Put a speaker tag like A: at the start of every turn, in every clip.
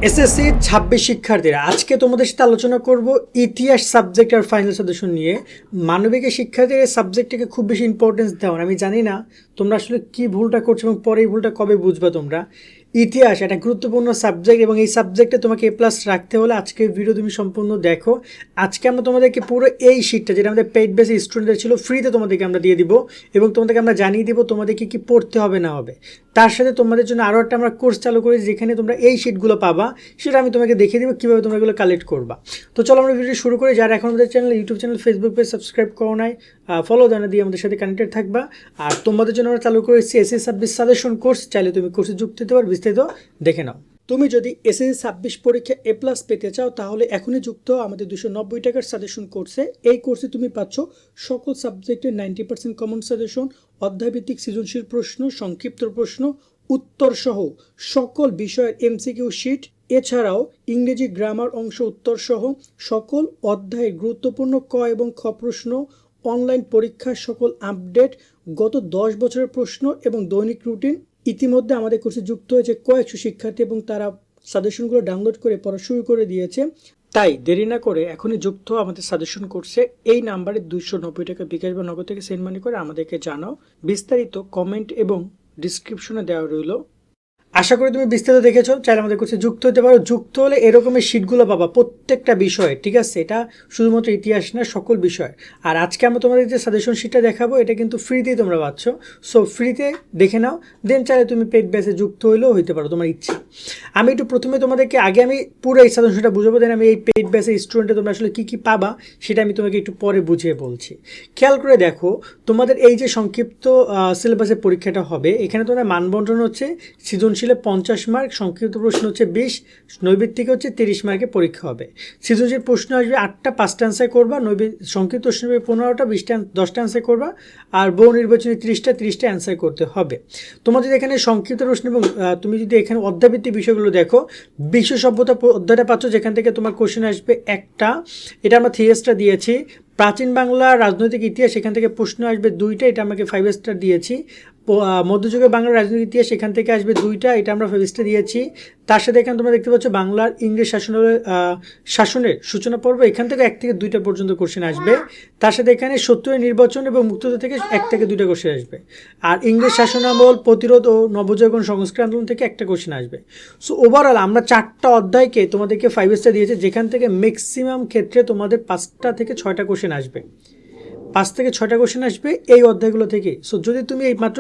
A: SSC 26 শিক্ষার্থীরা আজকে তোমাদের সাথে আলোচনা করব ইতিহাস সাবজেক্ট আর ফাইনাল সাজেশন নিয়ে। মানবিকের শিক্ষার্থীরা এই সাবজেক্টটাকে খুব বেশি ইম্পর্টেন্স দাও না। আমি জানি না তোমরা আসলে কি ভুলটা করছো এবং পরে এই ভুলটা কবে বুঝবে তোমরা। ইতিহাস একটা গুরুত্বপূর্ণ সাবজেক্ট এবং এই সাবজেক্টে তোমাকে এ প্লাস রাখতে হলে আজকের ভিডিও তুমি সম্পূর্ণ দেখো। আজকে আমরা তোমাদেরকে পুরো এই শিটটা যেটা আমাদের পেইড বেসে স্টুডেন্টদের ছিল ফ্রিতে তোমাদেরকে আমরা দিয়ে দিব এবং তোমাদেরকে আমরা জানিয়ে দিব তোমাদেরকে কি পড়তে হবে না হবে। তার সাথে তোমাদের জন্য আরও একটা আমরা কোর্স চালু করেছি যেখানে তোমরা এই শিটগুলো পাবা, সেটা আমি তোমাকে দেখিয়ে দেবো কীভাবে তোমরা এগুলো কালেক্ট করবা। তো চলো আমরা ভিডিও শুরু করি। যারা এখন আমাদের channel YouTube channel Facebook page subscribe করো নাই, ফলো জানা দিয়ে আমাদের সাথে কানেক্টেড থাকবা। আর তোমাদের জন্য আমরা চালু করেছি এসএসসি 26 সাজেশন কোর্স, চাইলে তুমি কোর্সে যুক্ত হতে পারো, বিস্তারিত দেখে নাও। তুমি যদি এসএসসি 26 পরীক্ষা এ প্লাস পেতে চাও তাহলে এখনই যুক্ত আমাদের 290 টাকার সাজেশন কোর্সে। এই কোর্সে তুমি পাচ্ছ সকল সাবজেক্টের 90% কমন সাজেশন, অধ্যায়ভিত্তিক সৃজনশীল প্রশ্ন, সংক্ষিপ্ত প্রশ্ন, উত্তর সহ সকল বিষয়ের এমসিকিউ শিট, এছাড়াও ইংরেজি গ্রামার অংশ উত্তর সহ সকল অধ্যায়ের গুরুত্বপূর্ণ ক এবং খ প্রশ্ন, অনলাইন পরীক্ষার সকল আপডেট, গত 10 বছরের প্রশ্ন এবং দৈনিক রুটিন। ইতিমধ্যে আমাদের কোর্সে যুক্ত হয়েছে কয়েকশো শিক্ষার্থী এবং তারা সাজেশনগুলো ডাউনলোড করে পড়া শুরু করে দিয়েছে। তাই দেরি না করে এখনই যুক্ত আমাদের সাজেশন কোর্সে। এই নাম্বারে 290 টাকা বিকাশ বা নগদ থেকে সেন্ড মানি করে আমাদেরকে জানাও। বিস্তারিত কমেন্ট এবং ডিসক্রিপশনে দেওয়া রইল। আশা করি তুমি বিস্তারিত দেখেছো, চাইলে আমাদের কোর্সে যুক্ত হতে পারো। যুক্ত হলে এরকমের শিটগুলো পাবা প্রত্যেকটা বিষয়ে, ঠিক আছে? এটা শুধুমাত্র ইতিহাস না, সকল বিষয়। আর আজকে আমরা তোমাদের যে সাজেশন শিটটা দেখাবো এটা কিন্তু ফ্রিতেই তোমরা পাচ্ছ। সো ফ্রিতে দেখে নাও, দেন চাইলে তুমি পেইড ব্যাচে যুক্ত হইলেও হইতে পারো, তোমার ইচ্ছা। আমি একটু প্রথমে তোমাদেরকে আমি পুরো এই সাজেশনটা বুঝাবো, দেন আমি এই পেইড ব্যাচের স্টুডেন্টে তোমরা আসলে কী কী পাবা সেটা আমি তোমাকে একটু পরে বুঝিয়ে বলছি। খেয়াল করে দেখো, তোমাদের এই যে সংক্ষিপ্ত সিলেবাসের পরীক্ষাটা হবে, এখানে তোমাদের মানবন্টন হচ্ছে সৃজনশীল 50 মার্ক, সংক্ষিপ্ত প্রশ্ন হচ্ছে 20, নৈবিত্তিকে হচ্ছে 30 মার্কের পরীক্ষা হবে। সৃজনশীল প্রশ্ন আসবে 8টা, 5টা অ্যান্সার করবা। সংক্ষিপ্ত প্রশ্ন হবে 15টা, 20টা 10টা অ্যান্সার করবা। আর বহু নির্বাচনী 30টা অ্যান্সার করতে হবে। তোমাদের এখানে সংক্ষিপ্ত প্রশ্ন এবং তুমি যদি এখানে অধ্যায়ভিত্তিক বিষয়গুলো দেখো, বিশ্ব সভ্যতা অধ্যায়টা পাচ্ছ যেখান থেকে তোমার কোশ্চেন আসবে একটা, এটা আমরা 3 স্টার দিয়েছি। প্রাচীন বাংলা রাজনৈতিক ইতিহাস, এখান থেকে প্রশ্ন আসবে 2টা, এটা আমাকে 5 স্টার দিয়েছি। মধ্যযুগের বাংলার রাজনৈতিক ইতিহাস, এখান থেকে আসবে 2টা, এটা আমরা 5 স্টার দিয়েছি। তার সাথে এখানে তোমরা দেখতে পাচ্ছ বাংলার ইংরেজ শাসনের সূচনা পর্ব, এখান থেকে 1 থেকে 2টা পর্যন্ত কোশ্চেন আসবে। তার সাথে এখানে সত্তরের নির্বাচন এবং মুক্ততা থেকে 1 থেকে 2টা কোশ্চেন আসবে। আর ইংরেজ শাসনামল, প্রতিরোধ ও নবজাগরণ সংস্কার আন্দোলন থেকে 1টা কোশ্চেন আসবে। সো ওভারঅল আমরা 4টা অধ্যায়কে তোমাদেরকে 5 স্টার দিয়েছি, যেখান থেকে ম্যাক্সিমাম ক্ষেত্রে তোমাদের 5টা থেকে 6টা কোশ্চেন আসবে। 5 থেকে 6টা কোশ্চেন আসবে এই অধ্যায়গুলো থেকে। সো যদি তুমি এই মাত্র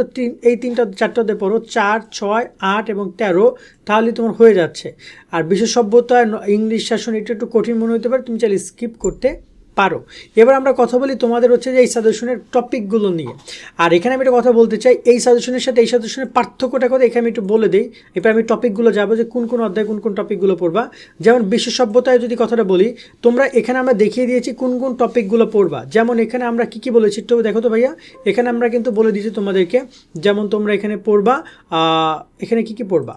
A: 4টা অধ্যায় পড়ো, 4, 6, 8 এবং 13, তাহলে তোমার হয়ে যাচ্ছে। আর বিশ্ব সভ্যতা, ইংলিশ শাসন এটা একটু কঠিন মনে হতে পারে, তুমি চাইলে স্কিপ করতে পারো। এবার আমরা কথা বলি তোমাদের হচ্ছে যে এই সাজেশনের টপিকগুলো নিয়ে। আর এখানে আমি একটা কথা বলতে চাই, এই সাজেশনের সাথে এই সাজেশনের পার্থক্যটা কথা এখানে আমি একটু বলে দিই। এবার আমি টপিকগুলো যাবো যে কোন কোন অধ্যায় কোন কোন টপিকগুলো পড়বা। যেমন বিশ্ব সভ্যতায় যদি কথাটা বলি, তোমরা এখানে আমরা দেখিয়ে দিয়েছি কোন কোন টপিকগুলো পড়বা। যেমন এখানে আমরা কী কী বলেছি একটু দেখো তো ভাইয়া, এখানে আমরা কিন্তু বলে দিয়েছি তোমাদেরকে। যেমন তোমরা এখানে পড়বা, এখানে কী কী পড়বা,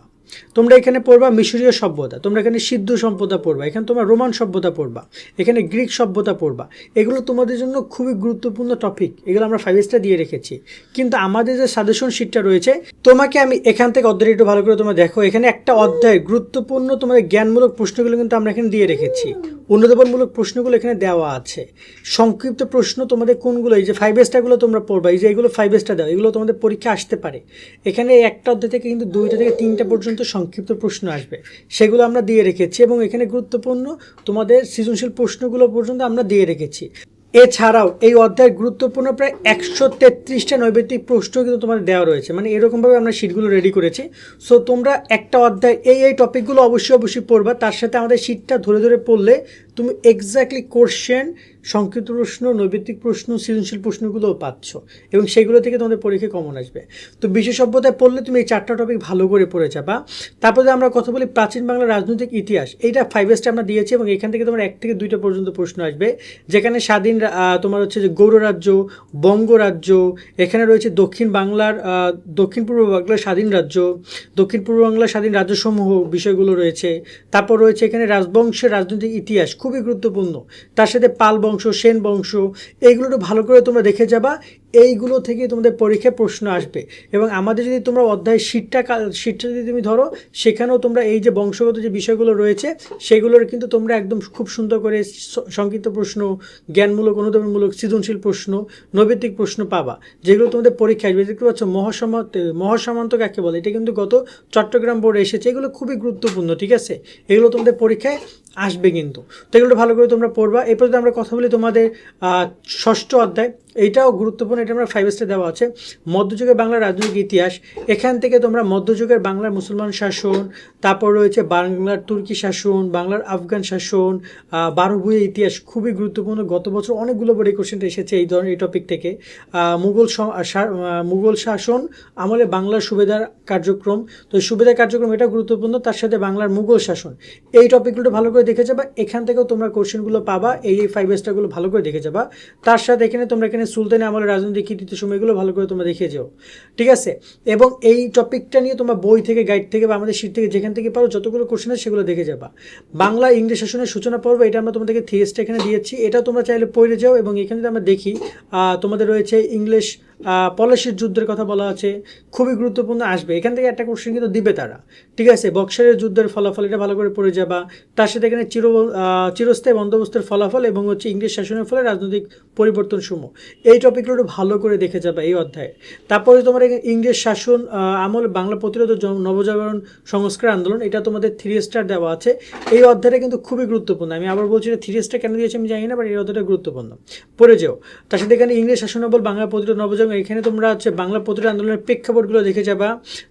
A: তোমরা এখানে পড়বা মিশরীয় সভ্যতা, তোমরা এখানে সিদ্ধ সভ্যতা পড়বা, এখানে তোমরা রোমান সভ্যতা পড়বা, এখানে গ্রিক সভ্যতা পড়বা। এগুলো তোমাদের জন্য খুবই গুরুত্বপূর্ণ টপিক, এগুলো আমরা 5 স্টার দিয়ে রেখেছি। কিন্তু আমাদের যে সাজেশন শিটটা রয়েছে, তোমাকে আমি এখান থেকে অধ্যায়টা একটু ভালো করে তোমরা দেখো, এখানে একটা অধ্যায় গুরুত্বপূর্ণ তোমাদের জ্ঞানমূলক প্রশ্নগুলো কিন্তু আমরা এখানে দিয়ে রেখেছি। উন্নতমূলক প্রশ্নগুলো এখানে দেওয়া আছে। সংক্ষিপ্ত প্রশ্ন তোমাদের কোনগুলো, এই যে 5 স্টারগুলো তোমরা পড়বা, এই যে এগুলো 5 স্টার দাও, এগুলো তোমাদের পরীক্ষা আসতে পারে। এখানে একটা অধ্যায় থেকে কিন্তু 2টা থেকে 3টা পর্যন্ত সংক্ষিপ্ত প্রশ্ন আসবে, সেগুলো আমরা দিয়ে রেখেছি। এবং এখানে গুরুত্বপূর্ণ তোমাদের সৃজনশীল প্রশ্নগুলো পর্যন্ত আমরা দিয়ে রেখেছি। এছাড়াও এই অধ্যায়ের গুরুত্বপূর্ণ প্রায় 133টা নৈবেদিক প্রশ্ন কিন্তু তোমাদের দেওয়া রয়েছে, মানে এরকমভাবে আমরা শিটগুলো রেডি করেছি। সো তোমরা একটা অধ্যায় এই টপিকগুলো অবশ্যই পড়বা, তার সাথে আমাদের শিটটা ধরে ধরে পড়লে তুমি এক্স্যাক্টলি কোশ্চেন, সংক্ষিপ্ত প্রশ্ন, নৈবেদিক প্রশ্ন, সৃজনশীল প্রশ্নগুলোও পাচ্ছ এবং সেগুলো থেকে তোমাদের পরীক্ষায় কমন আসবে। তো বিশ্ব সভ্যতায় পড়লে তুমি এই 4টা টপিক ভালো করে পড়ে যাবা। তারপরে আমরা কথা বলি প্রাচীন বাংলার রাজনৈতিক ইতিহাস, এইটা 5 স্টার আমরা দিয়েছি এবং এখান থেকে তোমার 1 থেকে 2টা পর্যন্ত প্রশ্ন আসবে। যেখানে স্বাধীন তোমার হচ্ছে যে গৌড়রাজ্য, বঙ্গরাজ্য, এখানে রয়েছে দক্ষিণ পূর্ব বাংলার স্বাধীন রাজ্য, দক্ষিণ পূর্ব বাংলার স্বাধীন রাজ্যসমূহ বিষয়গুলো রয়েছে। তারপর রয়েছে এখানে রাজবংশের রাজনৈতিক ইতিহাস, খুবই গুরুত্বপূর্ণ। তার সাথে পাল বংশ, সেন বংশ, এইগুলো একটু ভালো করে তোমরা দেখে যাবা। এইগুলো থেকে তোমাদের পরীক্ষায় প্রশ্ন আসবে। এবং আমাদের যদি তোমরা অধ্যায় শীটটা যদি তুমি ধরো, সেখানেও তোমরা এই যে বংশগত যে বিষয়গুলো রয়েছে সেগুলোর কিন্তু তোমরা একদম খুব সুন্দর করে সংক্ষিপ্ত প্রশ্ন, জ্ঞানমূলক, অনুধাবনমূলক, সৃজনশীল প্রশ্ন, নৈবেদিক প্রশ্ন পাবা, যেগুলো তোমাদের পরীক্ষায় আসবে। দেখতে পাচ্ছ মহাসামন্ত কাকে বলে, এটা কিন্তু গত চট্টগ্রাম বোর্ডে এসেছে। এগুলো খুবই গুরুত্বপূর্ণ, ঠিক আছে, এগুলো তোমাদের পরীক্ষায় আসবে কিন্তু। তো এগুলো ভালো করে তোমরা পড়বা। এরপর আমরা কথা বলি তোমাদের ষষ্ঠ অধ্যায়, এইটাও গুরুত্বপূর্ণ, এটা আমরা 5 স্টার দেওয়া আছে, মধ্যযুগের বাংলার রাজনৈতিক ইতিহাস। এখান থেকে তোমরা মধ্যযুগের বাংলার মুসলমান শাসন, তারপর রয়েছে বাংলার তুর্কি শাসন, বাংলার আফগান শাসন, 12 বইয়ের ইতিহাস, খুবই গুরুত্বপূর্ণ। গত বছর অনেকগুলো বড় কোশ্চেনটা এসেছে এই ধরনের, এই টপিক থেকে। মুঘল শাসন আমলে বাংলার সুবেদার কার্যক্রম, তো সুবেদার কার্যক্রম এটা গুরুত্বপূর্ণ, তার সাথে বাংলার মুঘল শাসন, এই টপিকগুলো ভালো করে দেখে যাবা। এখান থেকেও তোমরা কোশ্চেনগুলো পাবা, এই 5 স্টারগুলো ভালো করে দেখে যাবা। তার সাথে তোমরা এখানে সুলতানি আমলের রাজনৈতিক কৃতিত্ব সময়গুলো ভালো করে তোমরা দেখে যাও, ঠিক আছে। এবং এই টপিকটা নিয়ে তোমরা বই থেকে, গাইড থেকে বা আমাদের শীট থেকে যেখান থেকে পারো যতগুলো কোশ্চেন আছে সেগুলো দেখে যাবা। বাংলা ইংরেজ শাসনের সূচনা পর্ব, এটা আমরা তোমাদেরকে থিয়েস্টটা এখানে দিয়েছি, এটা তোমরা চাইলে পড়ে যাও। এবং এখানে যদি আমরা দেখি তোমাদের রয়েছে ইংলিশ পলাশির যুদ্ধের কথা বলা আছে, খুবই গুরুত্বপূর্ণ, আসবে এখান থেকে একটা কোশ্চেন কিন্তু দিবে তারা, ঠিক আছে। বক্সারের যুদ্ধের ফলাফল, এটা ভালো করে পড়ে যাবা। তার সাথে এখানে চিরস্থায়ী বন্দোবস্তের ফলাফল এবং হচ্ছে ইংরেজ শাসনের ফলে রাজনৈতিক পরিবর্তন সমূহ, এই টপিকগুলো ভালো করে দেখে যাবে এই অধ্যায়ে। তারপরে তোমার ইংরেজ শাসন আমল বাংলা প্রতিরোধ নবজাগরণ সংস্কার আন্দোলন, এটা তোমাদের 3 স্টার দেওয়া আছে। এই অধ্যায়টা কিন্তু খুবই গুরুত্বপূর্ণ, আমি আবার বলছি এটা 3 স্টার কেন দিয়েছি আমি জানি না, বাট এই অধ্যায়টা গুরুত্বপূর্ণ, পড়ে যাও। তার সাথে এখানে ইংরেজ শাসনামল বাংলা প্রতিরোধ নবজাগরণ, এখানে তোমরা হচ্ছে বাংলা প্রতিরোধ আন্দোলনের প্রেক্ষাপটগুলো দেখে যাবা।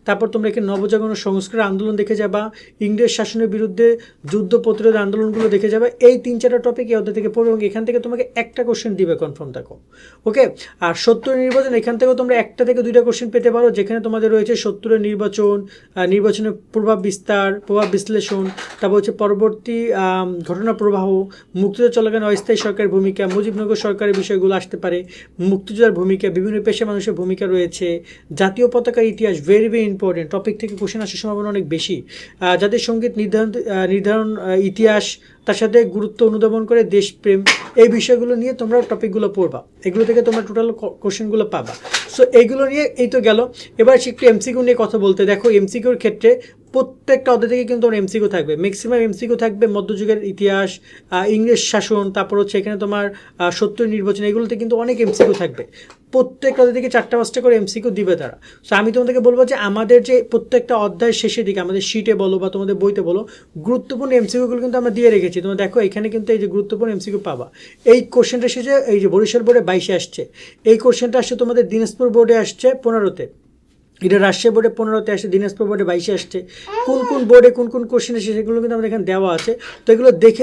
A: তারপর তোমরা এখানে নবজাগরণ সংস্কার আন্দোলন দেখে যাবা, ইংরেজ শাসনের বিরুদ্ধে যুদ্ধ প্রতিরোধ আন্দোলনগুলো দেখে যাবে। এই 3-4টা টপিক এই অধ্যায় থেকে পড়বে এবং এখান থেকে তোমাকে একটা কোশ্চেন দিবে, কনফার্ম থাকো, ওকে। আর 70 নির্বাচন, এখান থেকেও তোমরা 1টা থেকে 2টা কোশ্চেন পেতে পারো, যেখানে তোমাদের রয়েছে 70 নির্বাচন, নির্বাচনের প্রভাব বিস্তার, প্রভাব বিশ্লেষণ, তারপর হচ্ছে পরবর্তী ঘটনা প্রবাহ, মুক্তিযুদ্ধ চলাকালীন অস্থায়ী সরকারের ভূমিকা, মুজিবনগর সরকারের বিষয়গুলো আসতে পারে, মুক্তিযোদ্ধার ভূমিকা, বিভিন্ন পেশা মানুষের ভূমিকা রয়েছে, জাতীয় পতাকার ইতিহাস, ভেরি ভেরি ইম্পর্টেন্ট টপিক থেকে কোশ্চেন আসার সম্ভাবনা অনেক বেশি। জাতীয় সঙ্গীত নির্ধারণ ইতিহাস, তার সাথে গুরুত্ব অনুধাবন করে দেশপ্রেম, এই বিষয়গুলো নিয়ে তোমরা টপিকগুলো পড়বা, এগুলো থেকে তোমরা টোটাল কোশ্চেনগুলো পাবা। সো এইগুলো নিয়ে এই তো গেল। এবার একটু এমসিকিউ নিয়ে কথা বলতে, দেখো এমসিকিউর ক্ষেত্রে প্রত্যেকটা অধ্যায় থেকে কিন্তু তোমার এমসিকিউ থাকবে, ম্যাক্সিমাম এমসিকিউ থাকবে মধ্যযুগের ইতিহাস, ইংরেজ শাসন, তারপর হচ্ছে এখানে তোমার 70 নির্বাচন, এগুলোতে কিন্তু অনেক এমসিকিউ থাকবে। প্রত্যেকটা অধ্যায় থেকে 4টা-5টা করে এমসিকিউ দিবে তারা। সো আমি তোমাদেরকে বলবো যে আমাদের যে প্রত্যেকটা অধ্যায়ের শেষের দিকে আমাদের শিটে বলো বা তোমাদের বইতে বলো, গুরুত্বপূর্ণ এমসিকিউগুলো কিন্তু আমরা দিয়ে রেখেছি। তোমরা দেখো এখানে কিন্তু এই যে গুরুত্বপূর্ণ এমসিকিউ পাবা। এই কোশ্চেনটা এসেছে এই যে বরিশাল বোর্ডে 22-এ আসছে, এই কোশ্চেনটা আসছে তোমাদের দিনাজপুর বোর্ডে আসছে 15-তে, এটা রাজশাহী বোর্ডে 15-তে আসছে, দিনাজপুর বোর্ডে 22-এ আসছে। কোন কোন বোর্ডে কোন কোন কোশ্চেন এসেছে সেগুলো কিন্তু আমাদের এখানে দেওয়া আছে। তো এগুলো দেখে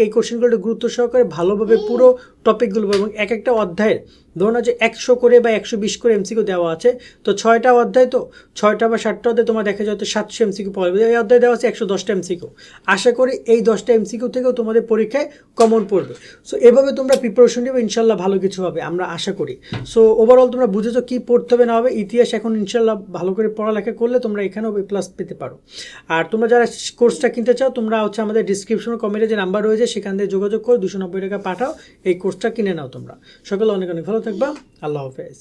A: এই কোশ্চেনগুলো গুরুত্ব সহকারে ভালোভাবে পুরো টপিকগুলো, এবং একটা অধ্যায়ের ধরুন যে 100 করে বা 120 করে এমসিকিউ দেওয়া আছে, তো 6টা অধ্যায়, তো 6টা বা 7টা অধ্যায় তোমার দেখা যায় তো 700 এমসিকিউ পাওয়া যাবে। এই অধ্যায় দেওয়া আছে 110টা এমসিকিউ। আশা করি এই 10টা এমসিকিউ থেকেও তোমাদের পরীক্ষায় কমন পড়বে। সো এভাবে তোমরা প্রিপারেশন নেবে, ইনশাল্লাহ ভালো কিছু হবে আমরা আশা করি। সো ওভারঅল তোমরা বুঝেছো কী পড়তে হবে না হবে। ইতিহাস এখন ইনশাল্লাহ ভালো করে পড়ালেখা করলে তোমরা এখানেও প্লাস পেতে পারো। আর তোমরা যারা কোর্সটা কিনতে চাও, তোমরা হচ্ছে আমাদের ডিসক্রিপশন কমেন্টে যে নাম্বার রয়েছে সেখান থেকে যোগাযোগ করে 290 টাকা পাঠাও, এই কোর্সটা কিনে নাও তোমরা। সকলে অনেক অনেক ভালো থাকবা, আল্লাহ হাফেজ।